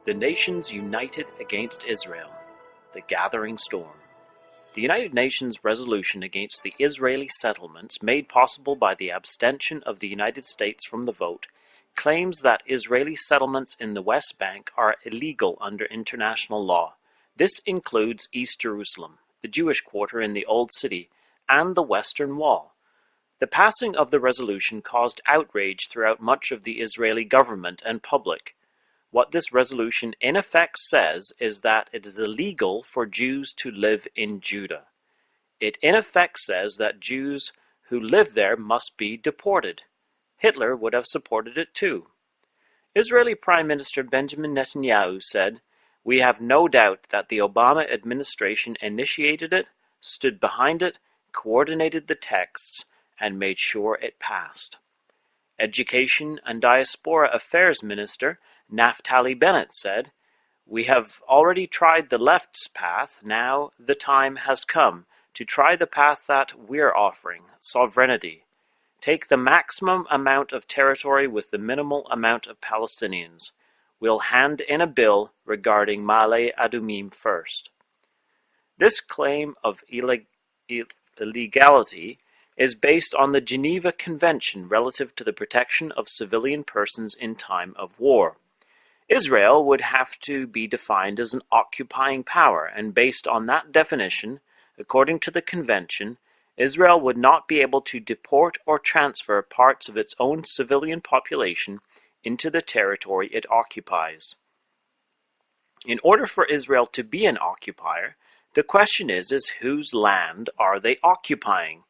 The nations united against Israel. The gathering storm. The United Nations resolution against the Israeli settlements, made possible by the abstention of the United States from the vote, claims that Israeli settlements in the West Bank are illegal under international law. This includes East Jerusalem, the Jewish quarter in the Old City, and the Western Wall. The passing of the resolution caused outrage throughout much of the Israeli government and public. What this resolution in effect says is that it is illegal for Jews to live in Judah. It in effect says that Jews who live there must be deported. Hitler would have supported it too. Israeli Prime Minister Benjamin Netanyahu said, "We have no doubt that the Obama administration initiated it, stood behind it, coordinated the texts, and made sure it passed." Education and Diaspora Affairs Minister Naftali Bennett said, "We have already tried the left's path. Now the time has come to try the path that we're offering, sovereignty. Take the maximum amount of territory with the minimal amount of Palestinians. We'll hand in a bill regarding Ma'ale Adumim first." This claim of illegality is based on the Geneva Convention relative to the protection of civilian persons in time of war. Israel would have to be defined as an occupying power, and based on that definition, according to the convention, Israel would not be able to deport or transfer parts of its own civilian population into the territory it occupies. In order for Israel to be an occupier, the question is whose land are they occupying?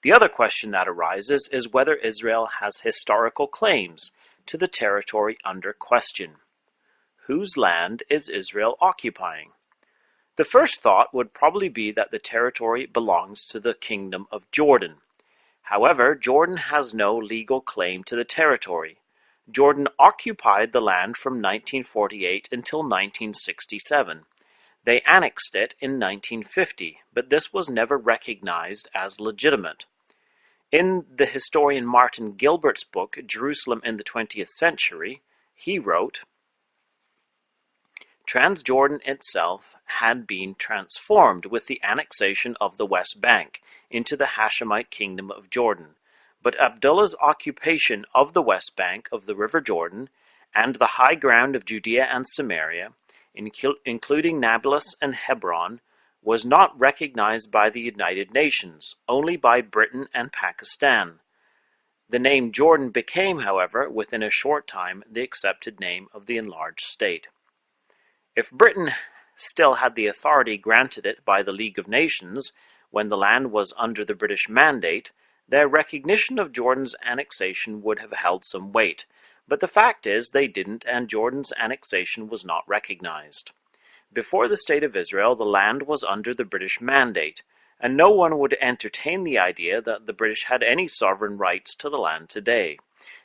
The other question that arises is whether Israel has historical claims to the territory under question. Whose land is Israel occupying? The first thought would probably be that the territory belongs to the Kingdom of Jordan. However, Jordan has no legal claim to the territory. Jordan occupied the land from 1948 until 1967. They annexed it in 1950, but this was never recognized as legitimate. In the historian Martin Gilbert's book, Jerusalem in the 20th Century, he wrote, "Transjordan itself had been transformed with the annexation of the West Bank into the Hashemite Kingdom of Jordan, but Abdullah's occupation of the West Bank of the River Jordan and the high ground of Judea and Samaria, including Nablus and Hebron, was not recognized by the United Nations, only by Britain and Pakistan. The name Jordan became, however, within a short time, the accepted name of the enlarged state. If Britain still had the authority granted it by the League of Nations when the land was under the British mandate, their recognition of Jordan's annexation would have held some weight, but the fact is they didn't, and Jordan's annexation was not recognized. Before the State of Israel, the land was under the British mandate, and no one would entertain the idea that the British had any sovereign rights to the land today.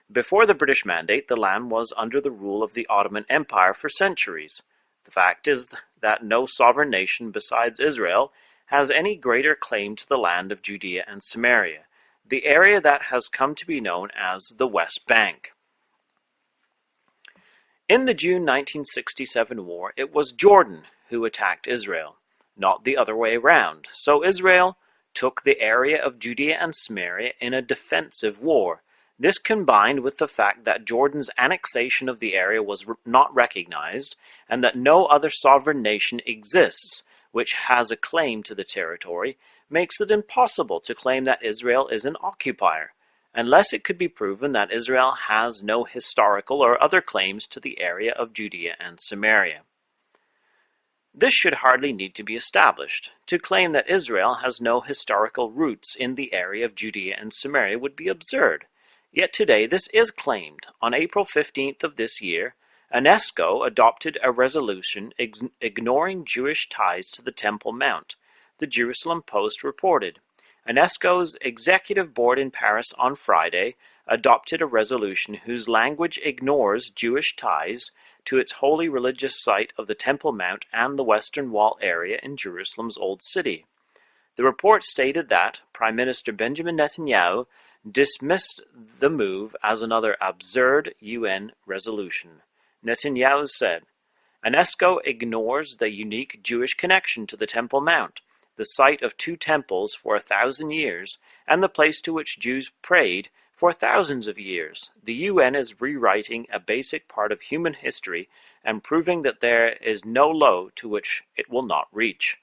Before the British mandate, the land was under the rule of the Ottoman Empire for centuries. The fact is that no sovereign nation besides Israel has any greater claim to the land of Judea and Samaria, the area that has come to be known as the West Bank. In the June 1967 war, it was Jordan who attacked Israel, not the other way around. So Israel took the area of Judea and Samaria in a defensive war. This combined with the fact that Jordan's annexation of the area was not recognized, and that no other sovereign nation exists which has a claim to the territory, makes it impossible to claim that Israel is an occupier, unless it could be proven that Israel has no historical or other claims to the area of Judea and Samaria. This should hardly need to be established. To claim that Israel has no historical roots in the area of Judea and Samaria would be absurd. Yet today this is claimed. On April 15th of this year, UNESCO adopted a resolution ignoring Jewish ties to the Temple Mount, the Jerusalem Post reported. UNESCO's executive board in Paris on Friday adopted a resolution whose language ignores Jewish ties to its holy religious site of the Temple Mount and the Western Wall area in Jerusalem's Old City. The report stated that Prime Minister Benjamin Netanyahu dismissed the move as another absurd UN resolution. Netanyahu said, UNESCO ignores the unique Jewish connection to the Temple Mount, the site of two temples for 1,000 years, and the place to which Jews prayed for thousands of years. The UN is rewriting a basic part of human history and proving that there is no low to which it will not reach.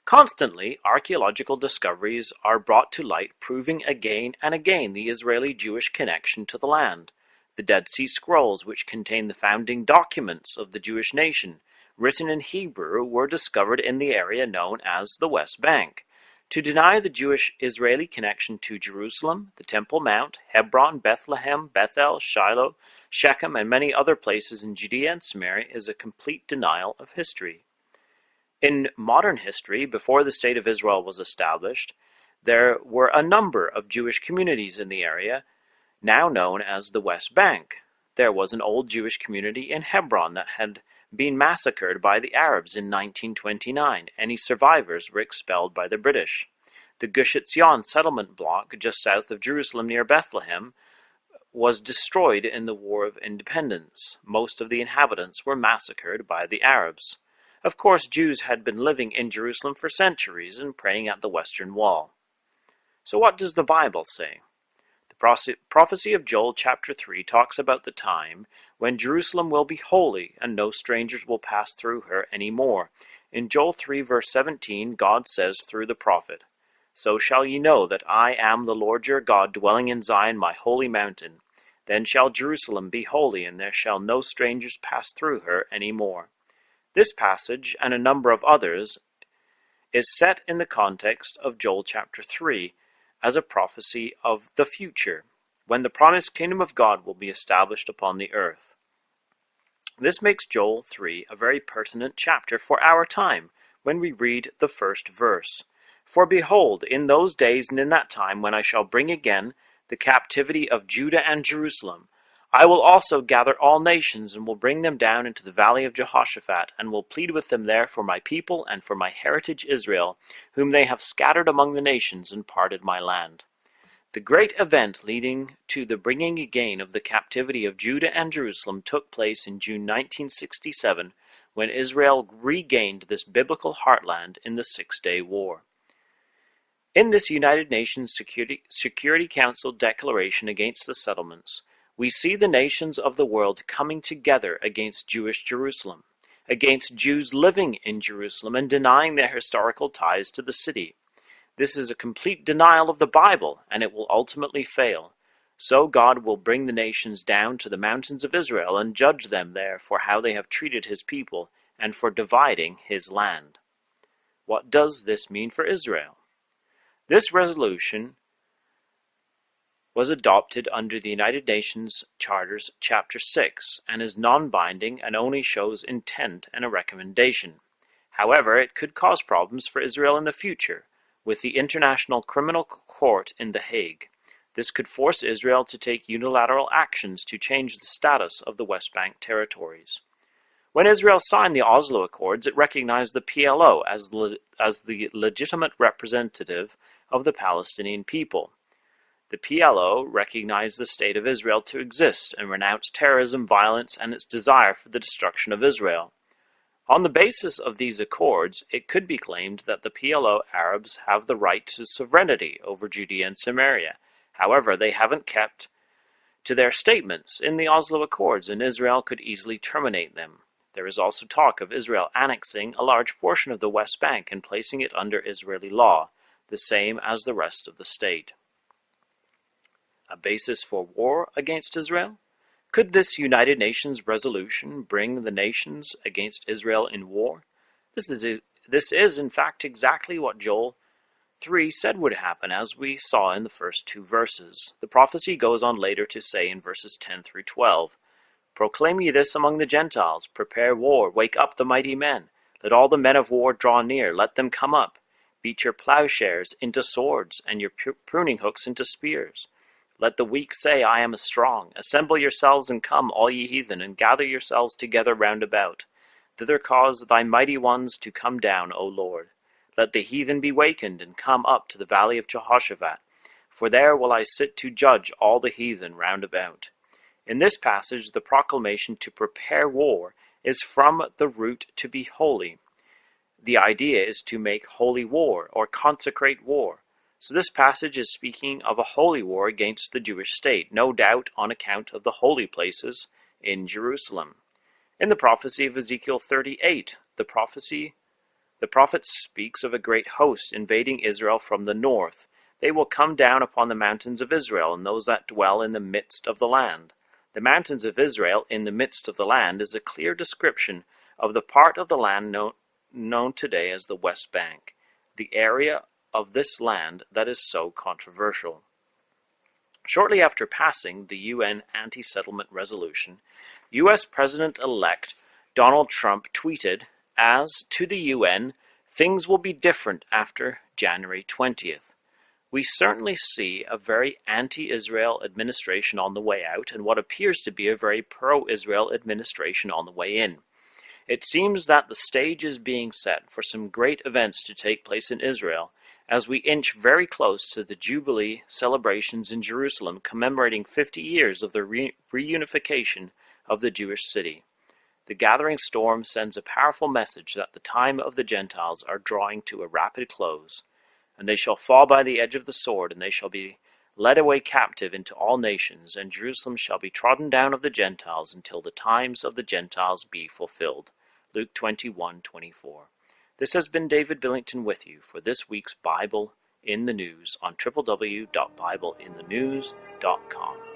Constantly, archaeological discoveries are brought to light, proving again and again the Israeli-Jewish connection to the land. The Dead Sea Scrolls, which contain the founding documents of the Jewish nation, written in Hebrew, were discovered in the area known as the West Bank. To deny the Jewish-Israeli connection to Jerusalem, the Temple Mount, Hebron, Bethlehem, Bethel, Shiloh, Shechem, and many other places in Judea and Samaria is a complete denial of history. In modern history, before the State of Israel was established, there were a number of Jewish communities in the area, now known as the West Bank. There was an old Jewish community in Hebron that had been massacred by the Arabs in 1929. Any survivors were expelled by the British. The Gush Etzion settlement block just south of Jerusalem near Bethlehem was destroyed in the War of Independence. Most of the inhabitants were massacred by the Arabs. Of course, Jews had been living in Jerusalem for centuries and praying at the Western Wall. So what does the Bible say? The prophecy of Joel chapter 3 talks about the time when Jerusalem will be holy and no strangers will pass through her any more. In Joel 3 verse 17, God says through the prophet, "So shall ye know that I am the Lord your God, dwelling in Zion, my holy mountain. Then shall Jerusalem be holy, and there shall no strangers pass through her any more." This passage, and a number of others, is set in the context of Joel chapter 3 as a prophecy of the future, when the promised kingdom of God will be established upon the earth. This makes Joel 3 a very pertinent chapter for our time when we read the first verse. "For behold, in those days and in that time, when I shall bring again the captivity of Judah and Jerusalem, I will also gather all nations, and will bring them down into the valley of Jehoshaphat, and will plead with them there for my people and for my heritage Israel, whom they have scattered among the nations and parted my land." The great event leading to the bringing again of the captivity of Judah and Jerusalem took place in June 1967, when Israel regained this biblical heartland in the Six-Day War. In this United Nations Security Council declaration against the settlements, we see the nations of the world coming together against Jewish Jerusalem, against Jews living in Jerusalem and denying their historical ties to the city. This is a complete denial of the Bible, and it will ultimately fail. So God will bring the nations down to the mountains of Israel and judge them there for how they have treated his people and for dividing his land. What does this mean for Israel? This resolution was adopted under the United Nations Charter's Chapter 6 and is non-binding and only shows intent and a recommendation. However, it could cause problems for Israel in the future with the International Criminal Court in The Hague. This could force Israel to take unilateral actions to change the status of the West Bank territories. When Israel signed the Oslo Accords, it recognized the PLO as the legitimate representative of the Palestinian people. The PLO recognized the State of Israel to exist and renounced terrorism, violence, and its desire for the destruction of Israel. On the basis of these accords, it could be claimed that the PLO Arabs have the right to sovereignty over Judea and Samaria. However, they haven't kept to their statements in the Oslo Accords, and Israel could easily terminate them. There is also talk of Israel annexing a large portion of the West Bank and placing it under Israeli law, the same as the rest of the state. A basis for war against Israel? Could this United Nations resolution bring the nations against Israel in war? This is in fact exactly what Joel 3 said would happen, as we saw in the first two verses. The prophecy goes on later to say in verses 10 through 12, "Proclaim ye this among the Gentiles, prepare war, wake up the mighty men. Let all the men of war draw near, let them come up. Beat your plowshares into swords, and your pruning hooks into spears. Let the weak say, I am strong. Assemble yourselves and come, all ye heathen, and gather yourselves together round about. Thither cause thy mighty ones to come down, O Lord. Let the heathen be wakened, and come up to the valley of Jehoshaphat. For there will I sit to judge all the heathen round about. In this passage, the proclamation to prepare war is from the root to be holy. The idea is to make holy war, or consecrate war. So this passage is speaking of a holy war against the Jewish state, no doubt on account of the holy places in Jerusalem. In the prophecy of Ezekiel 38, the prophet speaks of a great host invading Israel from the north. They will come down upon the mountains of Israel and those that dwell in the midst of the land. The mountains of Israel in the midst of the land is a clear description of the part of the land known today as the West Bank, the area of this land that is so controversial. Shortly after passing the UN anti-settlement resolution, U.S. President-elect Donald Trump tweeted, as to the UN, things will be different after January 20th. We certainly see a very anti-Israel administration on the way out and what appears to be a very pro-Israel administration on the way in. It seems that the stage is being set for some great events to take place in Israel as we inch very close to the Jubilee celebrations in Jerusalem commemorating 50 years of the reunification of the Jewish city. The gathering storm sends a powerful message that the time of the Gentiles are drawing to a rapid close. And they shall fall by the edge of the sword, and they shall be led away captive into all nations, and Jerusalem shall be trodden down of the Gentiles until the times of the Gentiles be fulfilled. Luke 21:24. This has been David Billington with you for this week's Bible in the News on www.bibleinthenews.com.